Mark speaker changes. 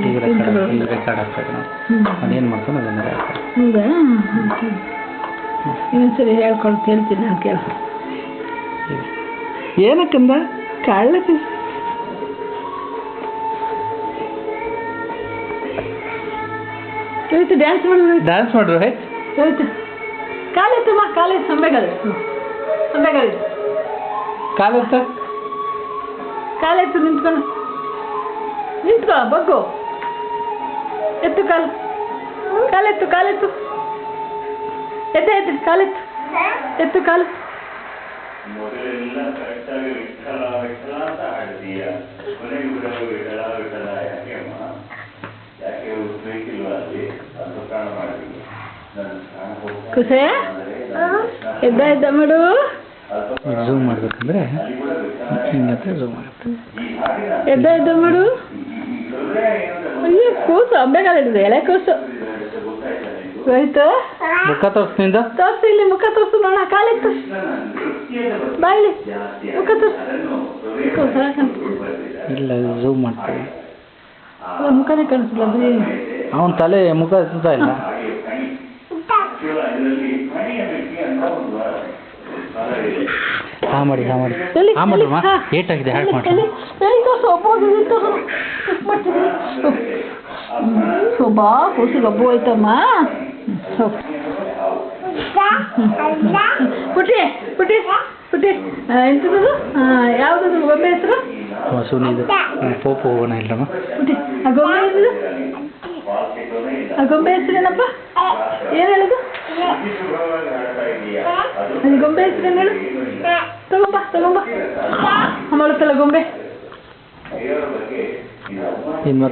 Speaker 1: ಈಗ ರೆಕಾರ್ಡ್ ಆಗ್ತದೆ ಅದೇನು ಮಾಡ್ಕೊಂಡು ಅದನ್ನು ಹಾಕ್ತಾರೆ.
Speaker 2: ಹೌದಾ? ಇನ್ನೊಂದ್ಸರಿ ಹೇಳ್ತೀನಿ ನಾನು ಕೇಳ. ಏನಕ್ಕಂದ ಕಳ್ಳ ರೋಹಿತ್ ಡ್ಯಾನ್ಸ್ ಮಾಡಿದ್ರು.
Speaker 1: ಡ್ಯಾನ್ಸ್ ಮಾಡ್ರು ರೋಹಿತ್.
Speaker 2: ಕಾಲೆತ್ತಮ್ಮ, ಕಾಲೆತ್ತು, ಸಂಬೆಗಾಲ
Speaker 1: ಕಾಲೆತ್ತ,
Speaker 2: ಕಾಲೆತ್ತು, ನಿಂತ್ಕೊಂಡು ನಿಂತ್ಕೊ, ಬಗ್ಗು, ಎತ್ತು ಕಾಲು, ಕಾಲೆತ್ತು ಎದ್ದು ಕಾಲೆತ್ತು, ಎತ್ತು ಕಾಲು.
Speaker 3: ಮೊದಲೆಲ್ಲ ಕರೆಕ್ಟಾಗಿ ವಿಠಲ ವಿಠಲ ಅಂತ ಹಾಡ್ತೀಯ, ಕೊನೆಗೆ ಬಿಡಲು ವಿಠಲ ವಿಠಲ ಯಾಕೆ ಅಮ್ಮ? ಯಾಕೆ ಬೇಕಿಲ್ವ ಅಲ್ಲಿ ಅದು ಕಾಣ ಮಾಡಿದ್ವಿ.
Speaker 2: ಖುಷಿ ಎದ್ದ ಮಾಡು.
Speaker 1: ಝೂಮ್ ಮಾಡ್ಬೇಕಂದ್ರೆ ಹಿಂಗತ್ತೆ ಝೂಮ್ ಆಗುತ್ತೆ.
Speaker 2: ಎದ್ದ ಮಾಡು. ಅಯ್ಯೋ ಕೂಸು ಹಬ್ಬೆಗಾಲ ಹಿಡಿದು ಎಳೆ ಕೂಸು. ರೋಹಿತ್
Speaker 1: ಮುಖ ತೋರಿಸ್ನಿಂದ
Speaker 2: ತೋರಿಸು, ಇಲ್ಲಿ ಮುಖ ತೋರಿಸು ನೋಡ. ಕಾಲೆತ್ತು, ಬಾಯಿಲಿ ಮುಖ ತೋರಿಸು.
Speaker 1: ಇಲ್ಲ ಝೂಮ್ ಮಾಡ್ತೀವಿ.
Speaker 2: ಮುಖನೇ ಕಾಣಿಸಿಲ್ಲ ಬರೀ
Speaker 1: ಅವನ ತಲೆ ಮುಖ ಎತ್ತುತ್ತಾ ಇಲ್ಲ. ಹಾ ಮಾಡಿ ಏಟಾಗಿದೆ ಹ್ಯಾಟ್ ಮಾಡಿ.
Speaker 2: ಶೋಭಾ ಕೂಸಿಗೆ ಹಬ್ಬ ಹೋಯ್ತಮ್ಮ. ಪುಟ್ಟಿ ಪುಟ್ಟಿ ಪುಟ್ಟಿ ಎಂಥದ್ದು? ಯಾವುದದು ಗೊಂಬೆ ಹೆಸರು?
Speaker 1: ಸುನಿದು ಪೋಪು ಹೋಗೋಣ ಇಲ್ಲಮ್ಮ.
Speaker 2: ಪುಟ್ಟಿ ಆ ಗೊಂಬೆ ಹೆಸರು? ಆ ಗೊಂಬೆ ಹೆಸರೇನಪ್ಪ? ಏನು ಹೇಳೋದು? ಅದು ಗೊಂಬೆ ಹೆಸರೇನು ಹೇಳು? ತಗೊಂಬ ಅಮ್ಮಳುತ್ತಲ್ಲ ಗೊಂಬೆ.
Speaker 1: ಇನ್ನು